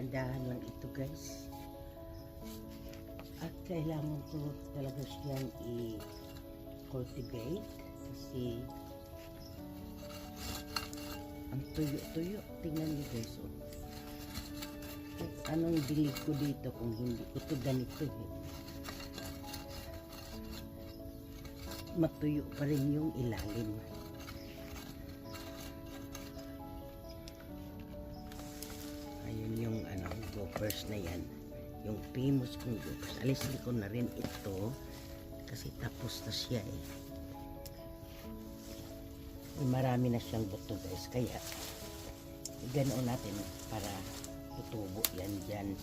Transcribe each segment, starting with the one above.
dahan-dahan lang ito guys. At kailangan ko talaga siyang i-cultivate kasi ang tuyo-tuyo. Tingnan niyo guys. Oh. Anong dilig ko dito kung hindi ito ganito eh. Matuyo pa rin yung ilalim. Ayun yung gophers na yan. Yung famous kong gophers. Alisin ko na rin ito kasi tapos na siya eh. Marami na siyang buto guys. Kaya ganoon natin para tutubo yan dyan.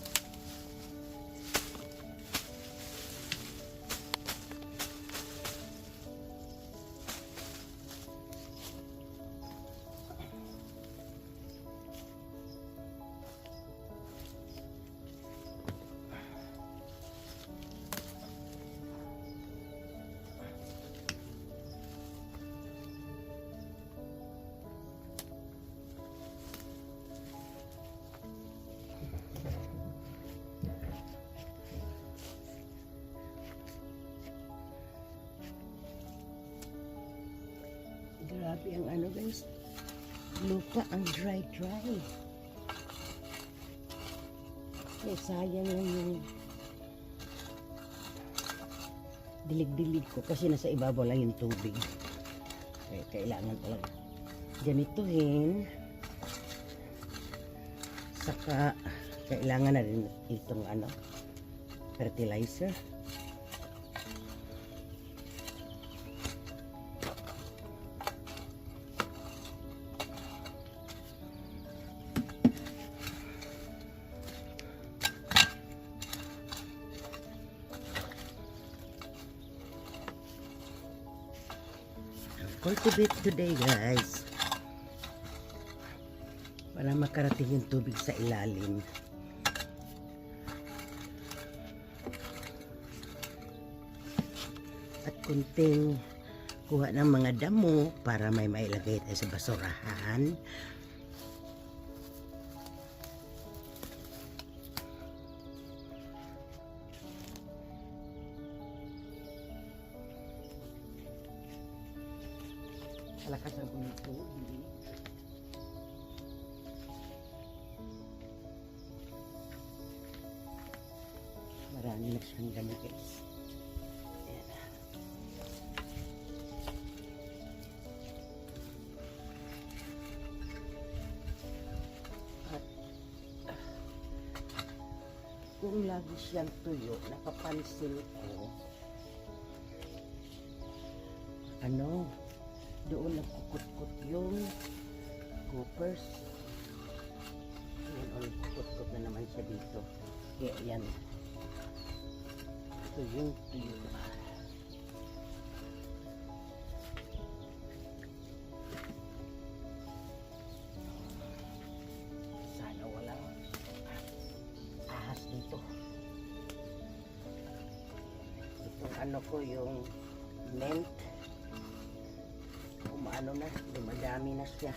Grabe ang guys, lupa ang dry. Eh sayang lang yung dilig-dilig ko kasi nasa ibabaw lang yung tubig. Kaya kailangan talaga ganituhin. Saka kailangan na rin itong fertilizer. Cultivate today guys para makarating yung tubig sa ilalim. At kunting kuha ng mga damo para may mailagay tayo sa basurahan. Lakas ang kumito. Marami na siyang damo guys. Ayan. At kung lagi siyang tuyo, napapansin ko doon nagkukut-kut yung gophers. Ayan, kukut-kut na naman siya dito. Kaya yan. Ito yung tuyo. Sana walang ahas dito. Itong ko yung mint. Dumadami na siya.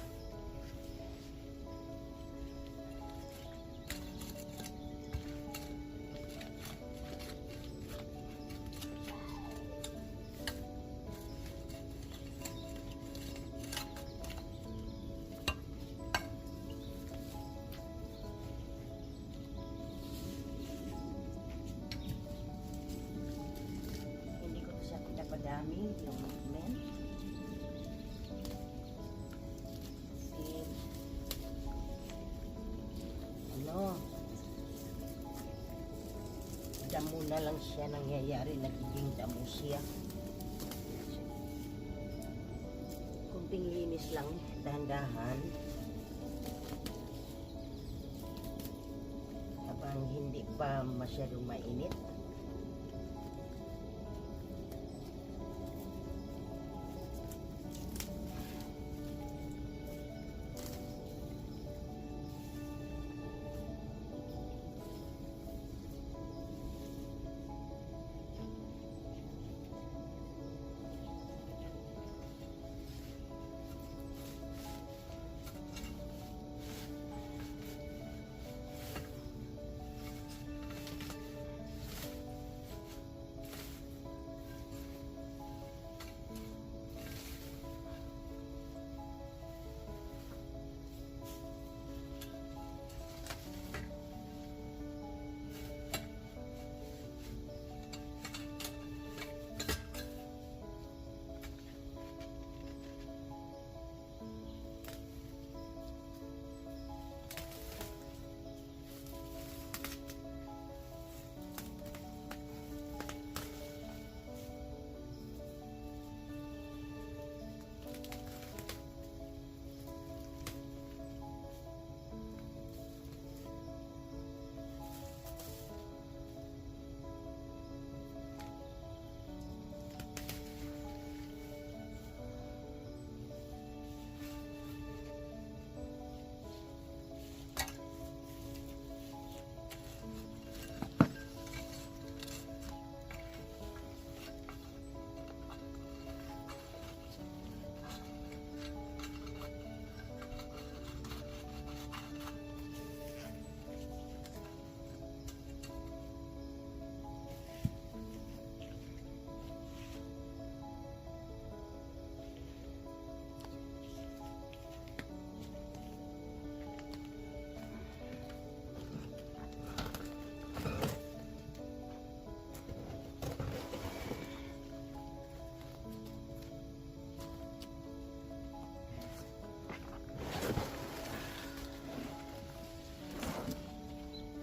Hindi ko siya pinapadami yung mint. Damo na lang siya nangyayari, nagiging damo siya. Kunting linis lang, dahan-dahan. Habang hindi pa masyadong mainit.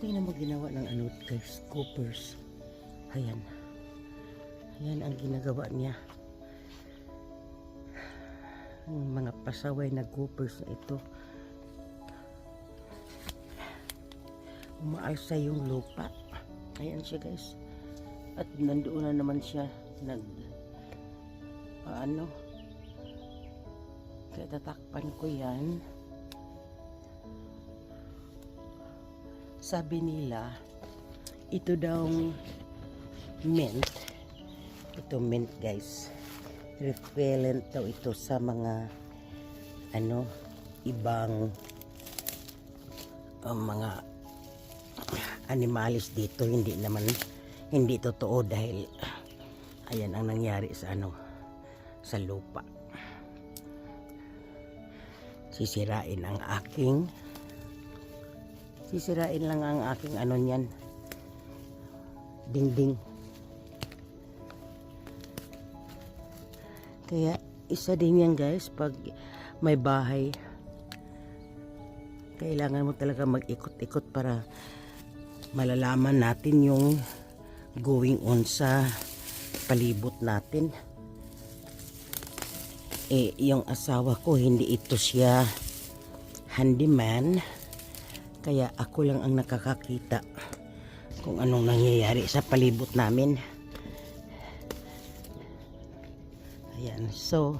Tingnan mo ginawa ng ano guys, coopers. Ayan. Ayan ang ginagawa niya. Ang mga pasaway na coopers na ito. Umaalsa yung lupa. Ayan siya guys. At nandoon na naman siya kaya tatakpan ko yan. Sabi nila ito daw mint. Ito mint guys. Repellent daw ito sa mga ibang mga animalis dito. Hindi totoo dahil ayan ang nangyari sa sa lupa. Sisirain lang ang aking niyan dingding. Kaya isa din yan guys, pag may bahay kailangan mo talaga mag-ikot-ikot para malalaman natin yung going on sa palibot natin. Yung asawa ko hindi ito siya handyman, kaya ako lang ang nakakakita kung anong nangyayari sa palibot namin. Ayan, so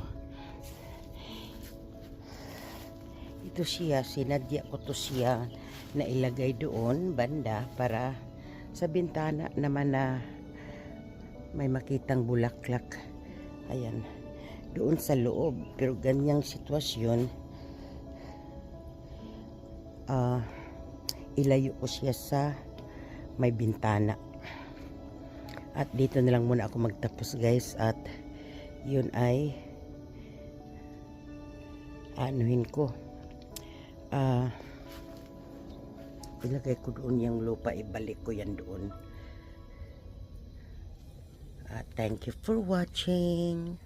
ito siya, sinadya ko to siya na ilagay doon banda para sa bintana naman na may makitang bulaklak. Ayan, doon sa loob. Pero ganyang sitwasyon, ilayo ko siya sa may bintana. At dito na lang muna ako magtapos guys, at yun ay anuhin ko, ilagay ko doon yung lupa, ibalik ko yan doon. Thank you for watching.